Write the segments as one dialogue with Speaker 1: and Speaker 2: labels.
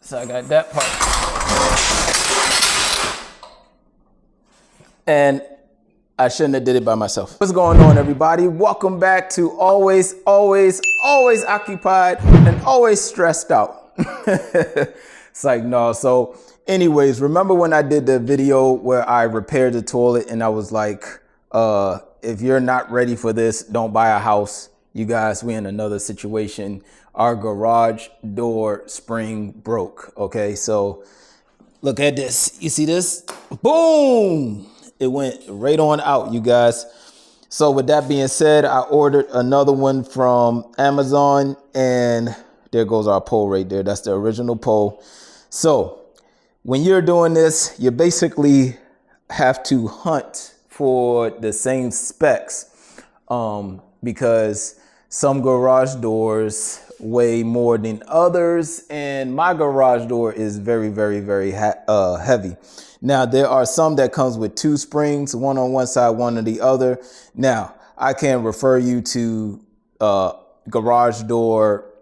Speaker 1: So I got that part. And I shouldn't have did it by myself. What's going on, everybody? Welcome back to Always Occupied and Always Stressed Out. It's like, no. So anyways, remember when I did the video where I repaired the toilet and I was like, if you're not ready for this, don't buy a house. You guys, we in another situation. Our garage door spring broke. Okay, so look at this. You see this? Boom! It went right on out, you guys. So with that being said, I ordered another one from Amazon, and there goes our pole right there. That's the original pole. So when you're doing this, you basically have to hunt for the same specs, because some garage doors weigh more than others, and my garage door is very heavy. Now there are some that comes with two springs, one on one side, one on the other. Now I can refer you to garage door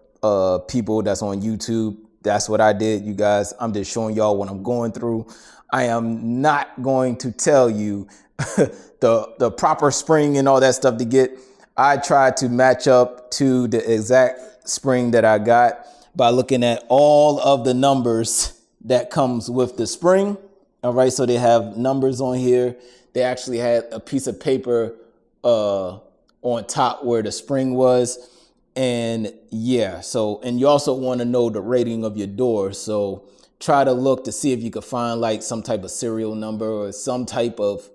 Speaker 1: people that's on YouTube. That's what I did, you guys. I'm just showing y'all what I'm going through. I am not going to tell you the proper spring and all that stuff to get. I tried to match up to the exact spring that I got by looking at all of the numbers that comes with the spring. All right, so they have numbers on here. They actually had a piece of paper on top where the spring was. And yeah, so, and you also want to know the rating of your door. So try to look to see if you could find like some type of serial number or some type of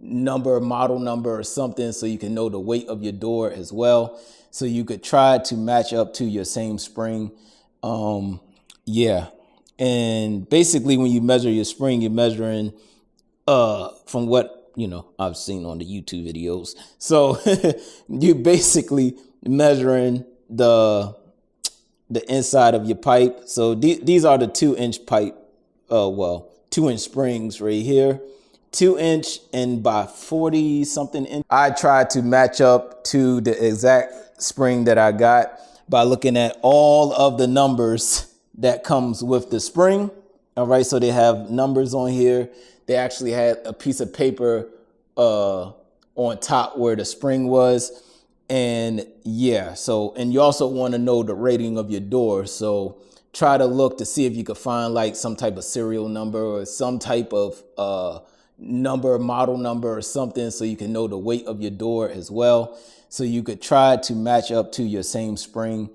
Speaker 1: model number or something, so you can know the weight of your door as well. So you could try to match up to your same spring. Yeah. And basically when you measure your spring, you're measuring from what, you know, I've seen on the YouTube videos. So you basically measuring the inside of your pipe. So these are the 2-inch pipe, 2-inch springs right here. 2-inch and by 40 something inch. I tried to match up to the exact spring that I got by looking at all of the numbers that comes with the spring. All right, so they have numbers on here. They actually had a piece of paper on top where the spring was. And yeah, so, and you also want to know the rating of your door. So try to look to see if you could find like some type of serial number or some type of model number or something, so you can know the weight of your door as well. So you could try to match up to your same spring.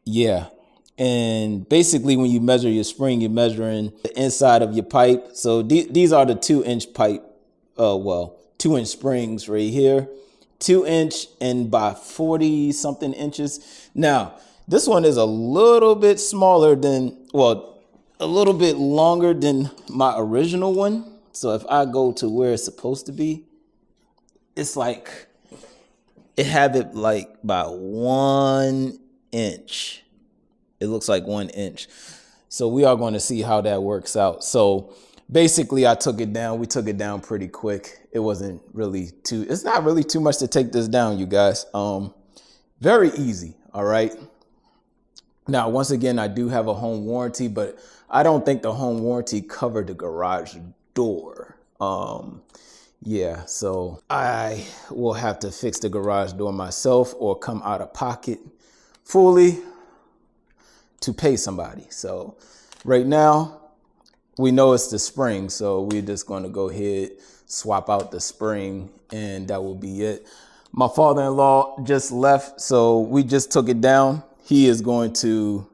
Speaker 1: Yeah. And basically when you measure your spring, you're measuring the inside of your pipe. So these are the 2-inch pipe, 2-inch springs right here. 2-inch and by 40 something inches. Now, this one is a little bit smaller than, a little bit longer than my original one. So if I go to where it's supposed to be, it's like, it have it like by 1 inch. It looks like 1 inch. So we are going to see how that works out. So basically I took it down. We took it down pretty quick. It wasn't really it's not really too much to take this down, you guys. Very easy. All right. Now, once again, I do have a home warranty, but I don't think the home warranty covered the garage door. Yeah, so I will have to fix the garage door myself or come out of pocket fully to pay somebody. So right now we know it's the spring, so we're just going to go ahead, swap out the spring, and that will be it. My father-in-law just left, so we just took it down. He is going to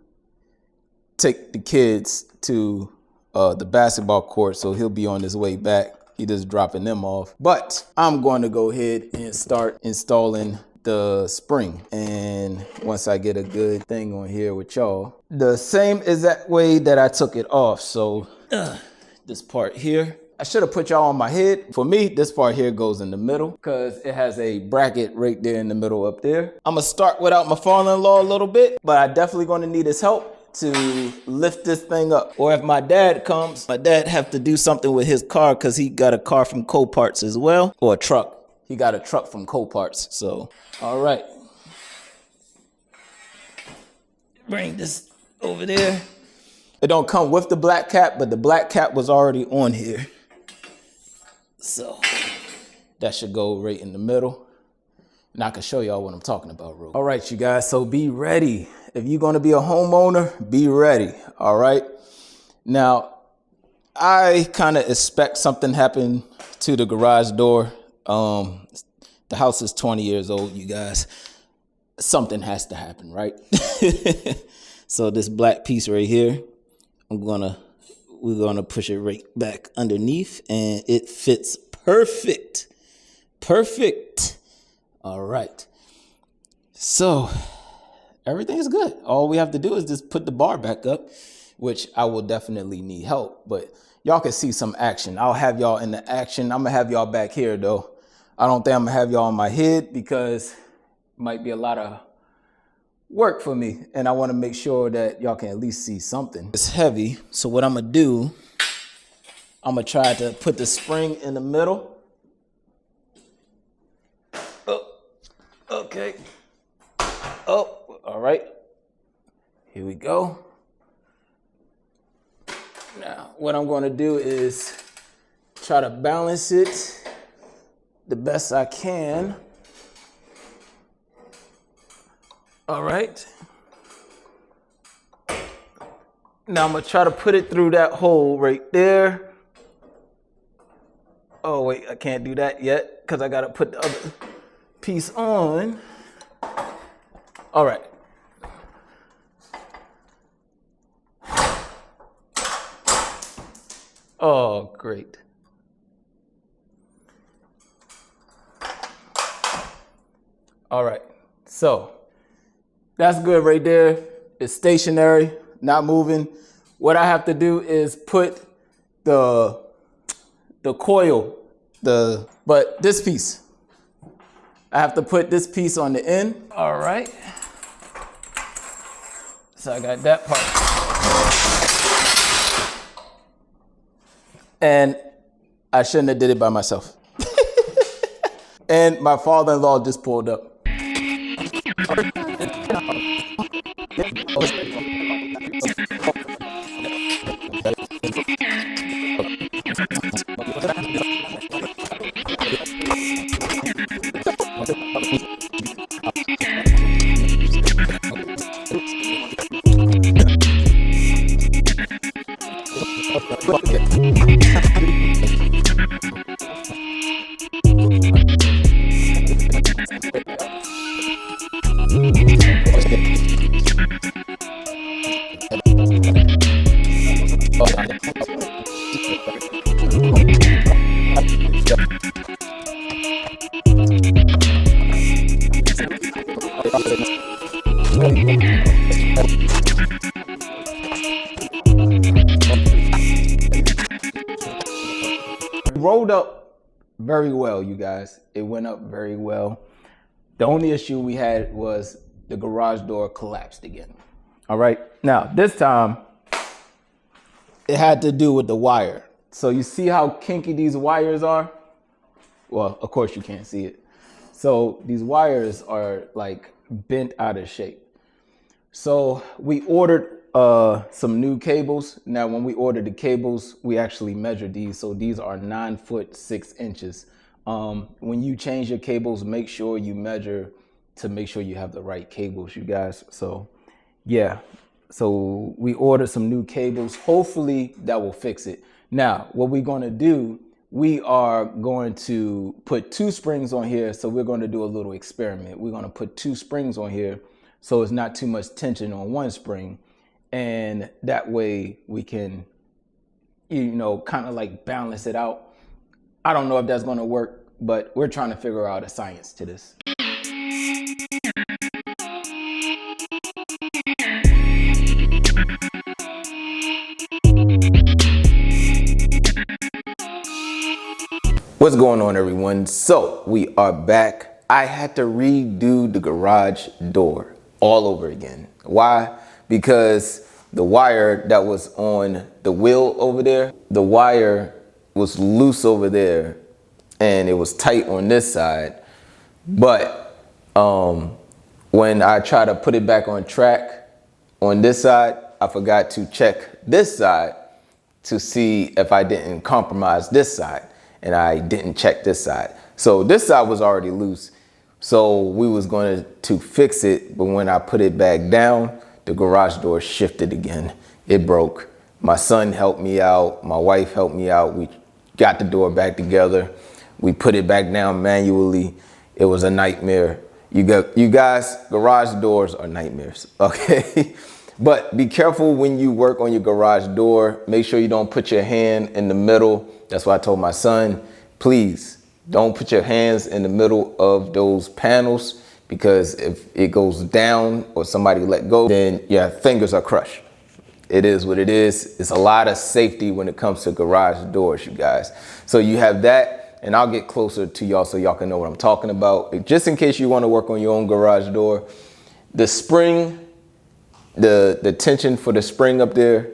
Speaker 1: take the kids to the basketball court, so he'll be on his way back. He just dropping them off. But I'm going to go ahead and start installing the spring. And once I get a good thing on here with y'all, the same exact way that I took it off. So this part here, I should have put y'all on my head. For me, this part here goes in the middle because it has a bracket right there in the middle up there. I'm gonna start without my father-in-law a little bit, but I definitely gonna need his help to lift this thing up. Or if my dad comes, my dad have to do something with his car because he got a car from Coparts as well, or a truck. He got a truck from Coparts. So, all right. Bring this over there. It don't come with the black cap, but the black cap was already on here. So that should go right in the middle. And I can show y'all what I'm talking about, real. All right, you guys, so be ready. If you're gonna be a homeowner, be ready, all right? Now, I kind of expect something happen to the garage door. The house is 20 years old, you guys. Something has to happen, right? So this black piece right here, we're gonna push it right back underneath, and it fits perfect. Perfect. All right. So everything is good. All we have to do is just put the bar back up, which I will definitely need help, but y'all can see some action. I'll have y'all in the action. I'm gonna have y'all back here though. I don't think I'm gonna have y'all on my head because it might be a lot of work for me, and I want to make sure that y'all can at least see something. It's heavy, so what I'm gonna do, I'm gonna try to put the spring in the middle. Oh, okay. Oh, all right. Here we go. Now, what I'm gonna do is try to balance it the best I can. All right. Now I'm gonna try to put it through that hole right there. Oh wait, I can't do that yet because I gotta put the other piece on. All right. Oh, great. All right, so that's good right there. It's stationary, not moving. What I have to do is put the coil, but this piece, I have to put this piece on the end. All right, so I got that part. And I shouldn't have did it by myself. And my father-in-law just pulled up. Rolled up very well, you guys. It went up very well. The only issue we had was the garage door collapsed again. All right, now this time it had to do with the wire. So you see how kinky these wires are? Well, of course you can't see it. So these wires are like bent out of shape. So we ordered some new cables. Now, when we ordered the cables, we actually measured these. So these are 9 foot 6 inches. When you change your cables, make sure you measure to make sure you have the right cables, you guys. So yeah, so we ordered some new cables. Hopefully that will fix it. Now, what we're gonna do, we are going to put 2 springs on here. So we're gonna do a little experiment. We're gonna put 2 springs on here so it's not too much tension on one spring. And that way we can, you know, kind of like balance it out. I don't know if that's going to work, but we're trying to figure out a science to this. What's going on, everyone? So we are back. I had to redo the garage door all over again. Why? Because the wire that was on the wheel over there, the wire was loose over there and it was tight on this side. But when I try to put it back on track on this side, I forgot to check this side to see if I didn't compromise this side, and I didn't check this side. So this side was already loose. So we was going to fix it, but when I put it back down, the garage door shifted again. It broke. My son helped me out. My wife helped me out. We got the door back together. We put it back down manually. It was a nightmare. You guys, garage doors are nightmares, okay? But be careful when you work on your garage door. Make sure you don't put your hand in the middle. That's why I told my son, please don't put your hands in the middle of those panels, because if it goes down or somebody let go, then your fingers are crushed. It is what it is. It's a lot of safety when it comes to garage doors, you guys. So you have that, and I'll get closer to y'all so y'all can know what I'm talking about. Just in case you want to work on your own garage door, the spring, the tension for the spring up there,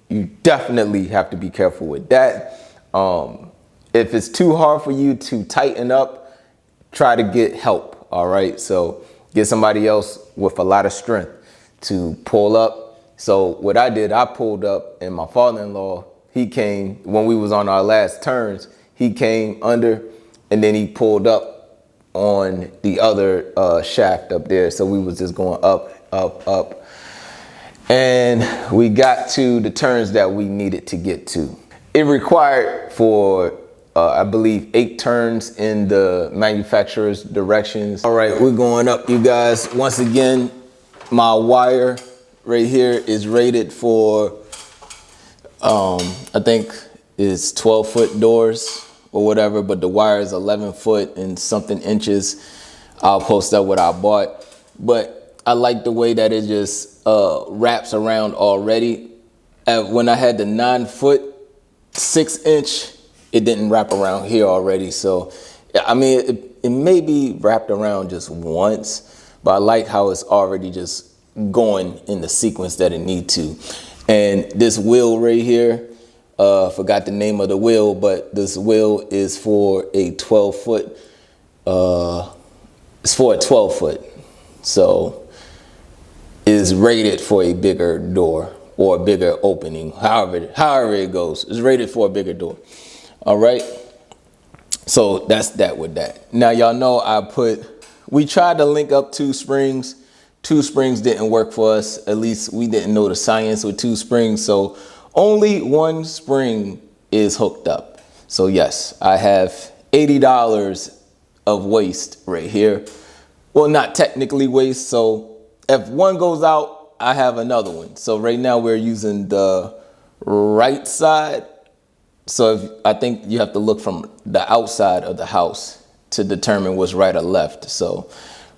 Speaker 1: you definitely have to be careful with that. If it's too hard for you to tighten up, try to get help, all right? So get somebody else with a lot of strength to pull up. So what I did, I pulled up, and my father-in-law, he came when we was on our last turns. He came under, and then he pulled up on the other shaft up there. So we was just going up, up, up. And we got to the turns that we needed to get to. It required for I believe 8 turns in the manufacturer's directions. All right, we're going up, you guys. Once again, my wire right here is rated for, I think it's 12-foot doors or whatever, but the wire is 11 foot and something inches. I'll post up what I bought, but I like the way that it just wraps around already. When I had the 9-foot, 6-inch, it didn't wrap around here already. So, I mean, it may be wrapped around just once, but I like how it's already just going in the sequence that it need to. And this wheel right here, forgot the name of the wheel, but this wheel is for a 12-foot, it's for a 12-foot. So is rated for a bigger door or a bigger opening, however it goes. It's rated for a bigger door. All right, so that's that with that. Now y'all know we tried to link up 2 springs. 2 springs didn't work for us. At least we didn't know the science with 2 springs. So only 1 spring is hooked up. So yes, I have $80 of waste right here. Well, not technically waste. So if one goes out, I have another one. So right now we're using the right side. So I think you have to look from the outside of the house to determine what's right or left. So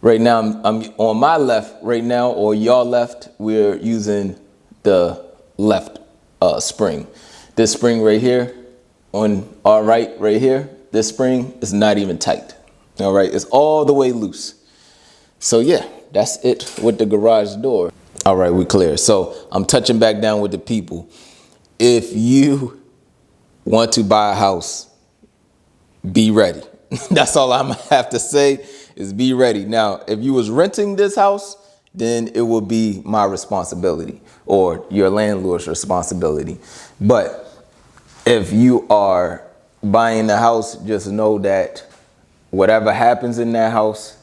Speaker 1: right now I'm on my left right now, or your left, we're using the left spring. This spring right here on our right here, this spring is not even tight. All right, it's all the way loose. So yeah, that's it with the garage door. All right, we're clear. So I'm touching back down with the people. If you want to buy a house, be ready. That's all I'm gonna have to say, is be ready. Now, if you was renting this house, then it will be my responsibility or your landlord's responsibility. But if you are buying the house, just know that whatever happens in that house,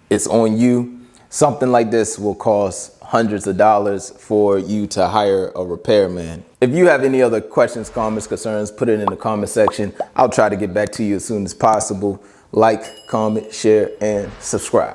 Speaker 1: it's on you. Something like this will cost hundreds of dollars for you to hire a repairman. If you have any other questions, comments, concerns, put it in the comment section. I'll try to get back to you as soon as possible. Like, comment, share, and subscribe.